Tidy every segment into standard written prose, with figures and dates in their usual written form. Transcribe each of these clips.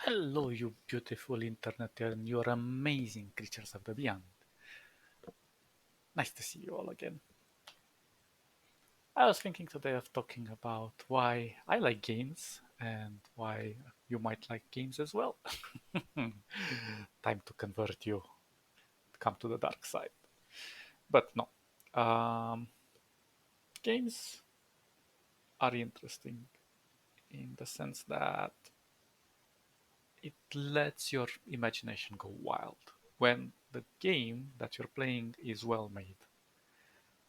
Hello, you beautiful internet and your amazing creatures of the beyond. Nice to see you all again. I was thinking today of talking about why I like games and why you might like games as well. Time to convert you, come to the dark side. But no, um, games are interesting in the sense that it lets your imagination go wild when the game that you're playing is well made.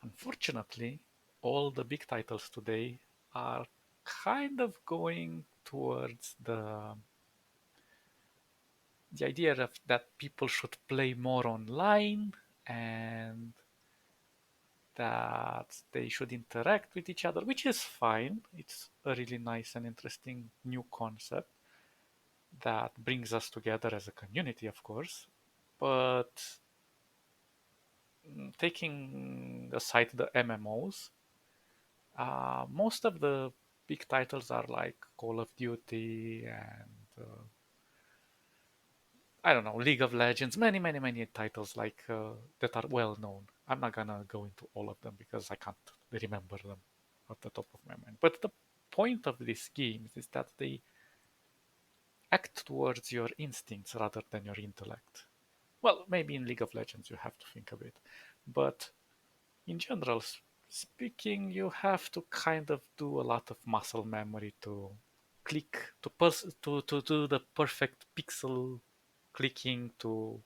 Unfortunately, all the big titles today are kind of going towards the idea of that people should play more online and that they should interact with each other, which is fine. It's a really nice and interesting new concept that brings us together as a community, of course. But taking aside the MMOs, most of the big titles are like Call of Duty and I don't know, League of Legends, many titles like that are well known. I'm not gonna go into all of them because I can't remember them off the top of my mind. But the point of these games is that they act towards your instincts rather than your intellect. Well, maybe in League of Legends you have to think a bit, but in general speaking, you have to kind of do a lot of muscle memory to click to do the perfect pixel clicking to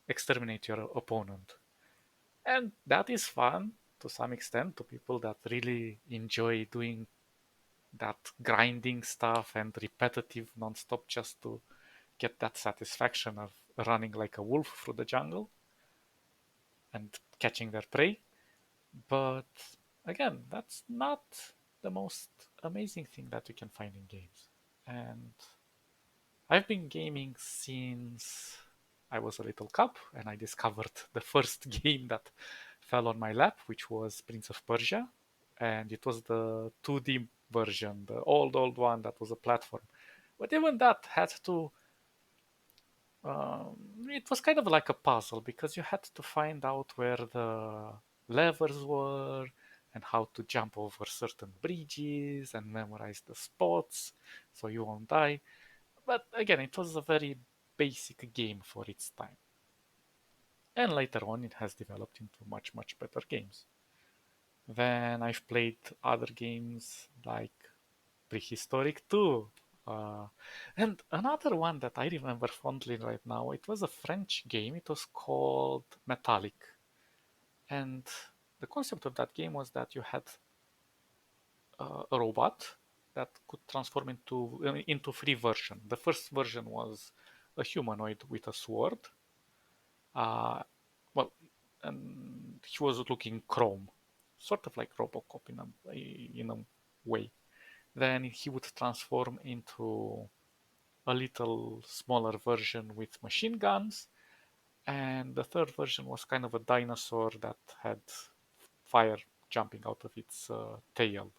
exterminate your opponent. And that is fun to some extent to people that really enjoy doing that grinding stuff and repetitive non-stop just to get that satisfaction of running like a wolf through the jungle and catching their prey. But again, that's not the most amazing thing that you can find in games. And I've been gaming since I was a little cub, and I discovered the first game that fell on my lap, which was Prince of Persia. And it was the 2D version, the old one that was a platform. But even that had to it was kind of like a puzzle because you had to find out where the levers were and how to jump over certain bridges and memorize the spots so you won't die. But again, it was a very basic game for its time. And later on, it has developed into much better games. Then I've played other games like Prehistoric 2. Uh, and another one that I remember fondly right now, it was a French game. It was called Metallic. And the concept of that game was that you had a robot that could transform into three versions. The first version was a humanoid with a sword. Uh, well, and he was looking chrome, sort of like Robocop in a way. Then he would transform into a little smaller version with machine guns, and the third version was kind of a dinosaur that had fire jumping out of its tail.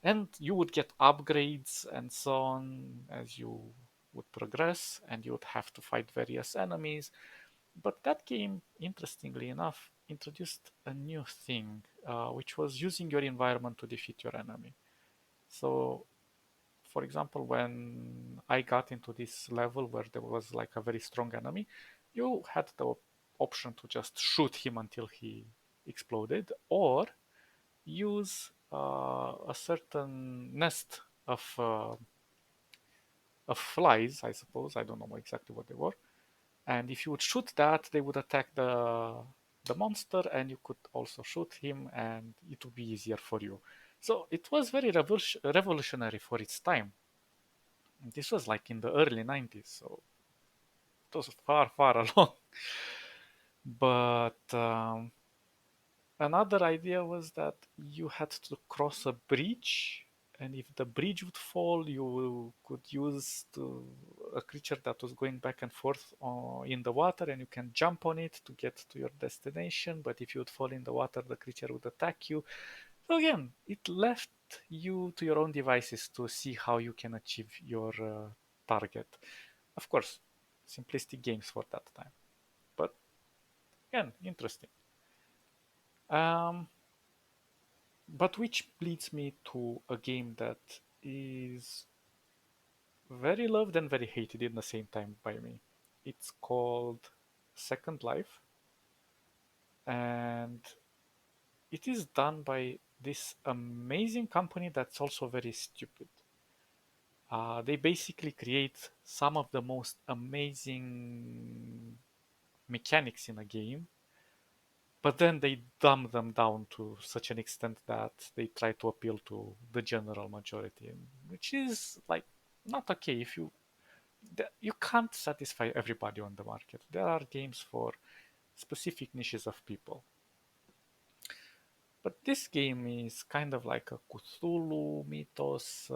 And you would get upgrades and so on as you would progress, and you would have to fight various enemies. But that game, interestingly enough, introduced a new thing, which was using your environment to defeat your enemy. So for example, when I got into this level where there was like a very strong enemy, you had the option to just shoot him until he exploded, or use a certain nest of flies, I suppose. I don't know exactly what they were. And if you would shoot that, they would attack the monster, and you could also shoot him, and it would be easier for you. So it was very revolutionary for its time. This was like in the early 90s, so it was far along. But another idea was that you had to cross a bridge, and if the bridge would fall, you could use a creature that was going back and forth in the water, and you can jump on it to get to your destination. But if you would fall in the water, the creature would attack you. So again, it left you to your own devices to see how you can achieve your target. Of course, simplistic games for that time. But again, interesting. Um, but which leads me to a game that is very loved and very hated in the same time by me. It's called Second Life, and it is done by this amazing company that's also very stupid. They basically create some of the most amazing mechanics in a game, but then they dumb them down to such an extent that they try to appeal to the general majority, which is like not okay. If you can't satisfy everybody on the market. There are games for specific niches of people. But this game is kind of like a Cthulhu mythos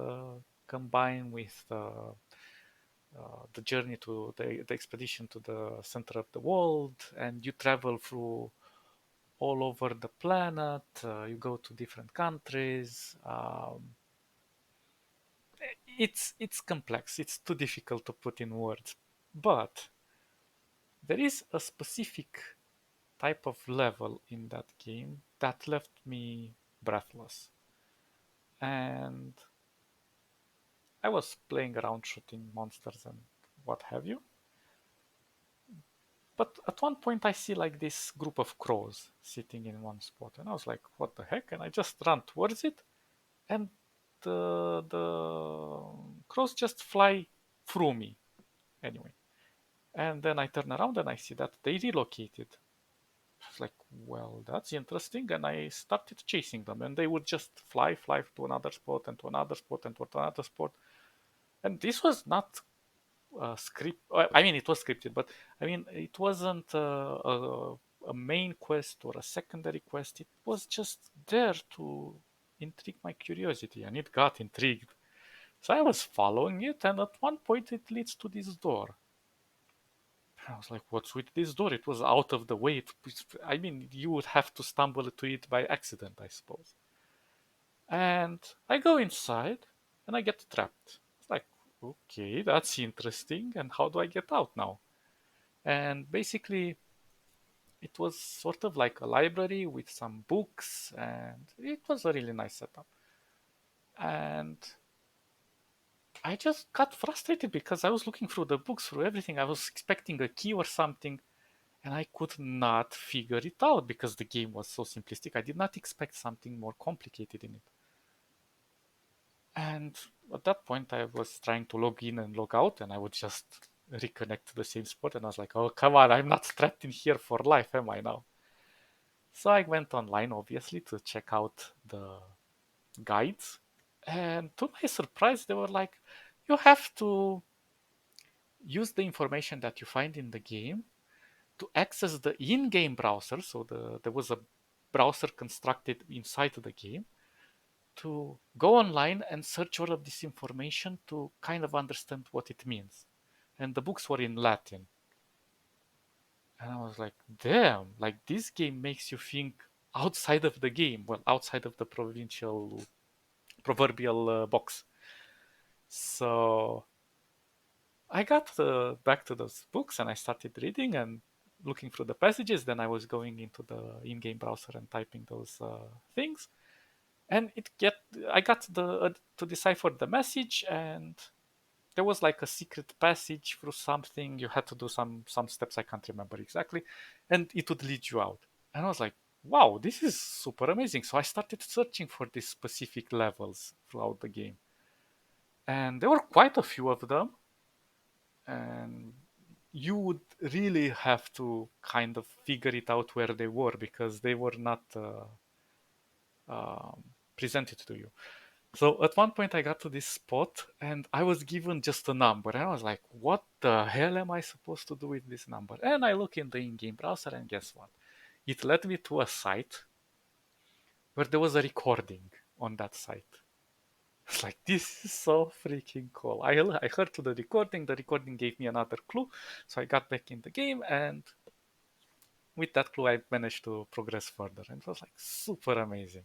combined with the journey to the expedition to the center of the world, and you travel through all over the planet. You go to different countries. It's complex. It's too difficult to put in words, but there is a specific type of level in that game that left me breathless. And I was playing around shooting monsters and what have you. But at one point I see like this group of crows sitting in one spot and I was like, what the heck? And I just ran towards it and the crows just fly through me anyway. And then I turn around and I see that they relocated. I was like, well, that's interesting. And I started chasing them, and they would just fly to another spot and to another spot and to another spot. And this was not a script. I mean, it was scripted, but I mean, it wasn't a main quest or a secondary quest. It was just there to intrigue my curiosity, and it got intrigued. So I was following it, and at one point it leads to this door. I was like, what's with this door? It was out of the way. I mean, you would have to stumble to it by accident, I suppose. And I go inside and I get trapped. It's like, okay, that's interesting. And how do I get out now? And basically, it was sort of like a library with some books, and it was a really nice setup. And I just got frustrated because I was looking through the books, through everything. I was expecting a key or something, and I could not figure it out because the game was so simplistic. I did not expect something more complicated in it. And at that point, I was trying to log in and log out, and I would just reconnect to the same spot. And I was like, oh, come on, I'm not trapped in here for life, am I now? So I went online, obviously, to check out the guides. And to my surprise, they were like, you have to use the information that you find in the game to access the in-game browser. So there was a browser constructed inside the game to go online and search all of this information to kind of understand what it means. And the books were in Latin. And I was like, damn, like this game makes you think outside of the game, well, outside of the proverbial box. So I got back to those books and I started reading and looking through the passages. Then I was going into the in-game browser and typing those things, and I got to decipher the message, and there was like a secret passage through something. You had to do some steps I can't remember exactly, and it would lead you out. And I was like, wow, this is super amazing. So I started searching for these specific levels throughout the game, and there were quite a few of them, and you would really have to kind of figure it out where they were because they were not presented to you. So at one point I got to this spot and I was given just a number. And I was like, what the hell am I supposed to do with this number? And I look in the in-game browser and guess what? It led me to a site where there was a recording on that site. It's like, this is so freaking cool. I heard to the recording gave me another clue. So I got back in the game, and with that clue, I managed to progress further. And it was like super amazing.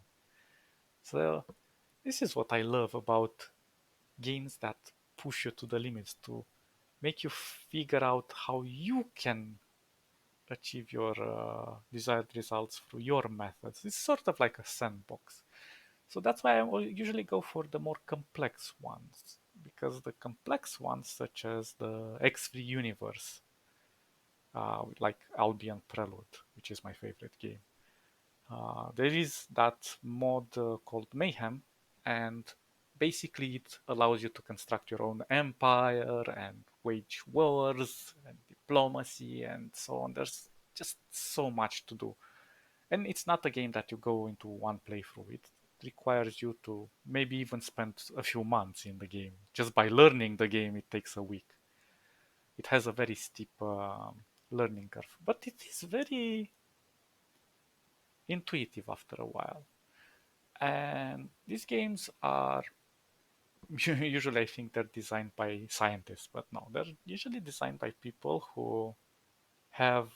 So, this is what I love about games that push you to the limits, to make you figure out how you can achieve your desired results through your methods. It's sort of like a sandbox. So that's why I will usually go for the more complex ones, because the complex ones, such as the X3 universe, like Albion Prelude, which is my favorite game. There is that mod called Mayhem, and basically it allows you to construct your own empire and wage wars and diplomacy and so on. There's just so much to do. And it's not a game that you go into one playthrough. It requires you to maybe even spend a few months in the game. Just by learning the game, it takes a week. It has a very steep learning curve, but it is very intuitive after a while. And these games are usually, I think they're designed by scientists, but no, they're usually designed by people who have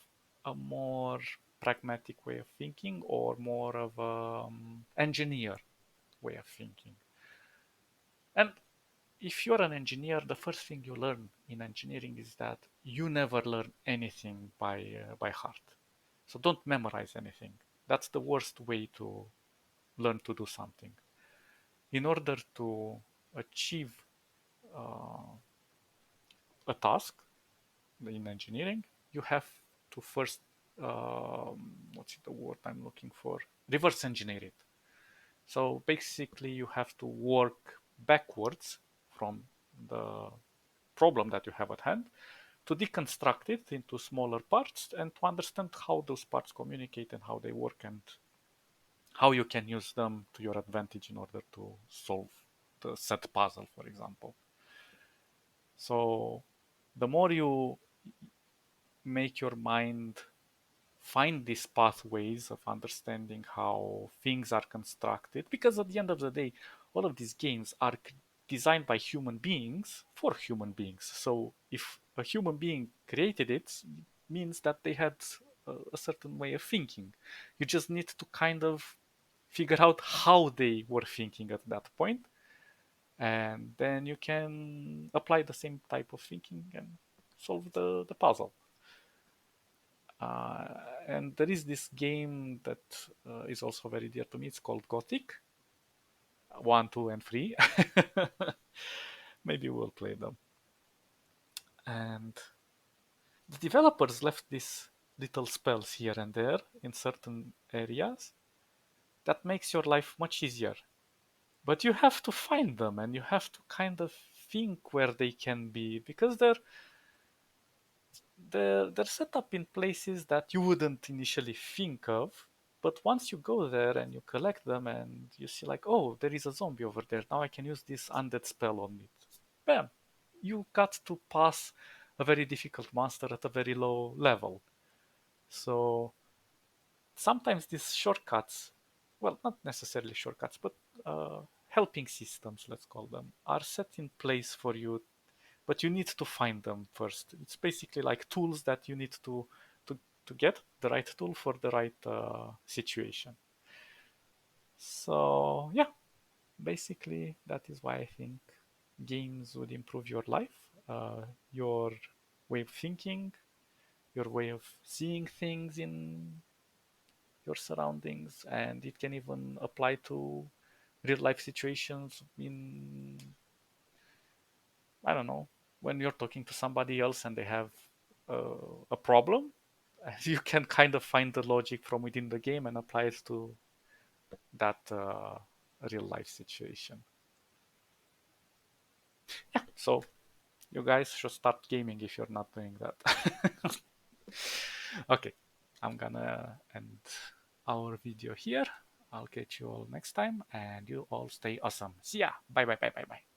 a more pragmatic way of thinking, or more of an engineer way of thinking. And if you're an engineer, the first thing you learn in engineering is that you never learn anything by heart. So don't memorize anything. That's the worst way to learn to do something. In order to achieve uh, a task in engineering, you have to first, what's the word I'm looking for? Reverse engineer it. So basically, you have to work backwards from the problem that you have at hand to deconstruct it into smaller parts and to understand how those parts communicate and how they work and how you can use them to your advantage in order to solve the set puzzle, for example. So the more you make your mind find these pathways of understanding how things are constructed, because at the end of the day, all of these games are designed by human beings for human beings. So if a human being created it, it means that they had a certain way of thinking. You just need to kind of figure out how they were thinking at that point, and then you can apply the same type of thinking and solve the puzzle. Uh, and there is this game that is also very dear to me. It's called Gothic 1, 2, and 3. Maybe we'll play them. And the developers left these little spells here and there in certain areas that makes your life much easier. But you have to find them, and you have to kind of think where they can be, because they're set up in places that you wouldn't initially think of. But once you go there and you collect them and you see, like, oh, there is a zombie over there, now I can use this undead spell on it. Bam! You got to pass a very difficult monster at a very low level. So sometimes these shortcuts, well, not necessarily shortcuts, but helping systems, let's call them, are set in place for you, but you need to find them first. It's basically like tools that you need to get the right tool for the right situation. So yeah, basically that is why I think games would improve your life, your way of thinking, your way of seeing things in your surroundings, and it can even apply to real life situations in, I don't know, when you're talking to somebody else and they have a problem, you can kind of find the logic from within the game and apply it to that real life situation. Yeah, so you guys should start gaming if you're not doing that. Okay, I'm gonna end our video here. I'll catch you all next time, and you all stay awesome. See ya. Bye bye bye bye bye.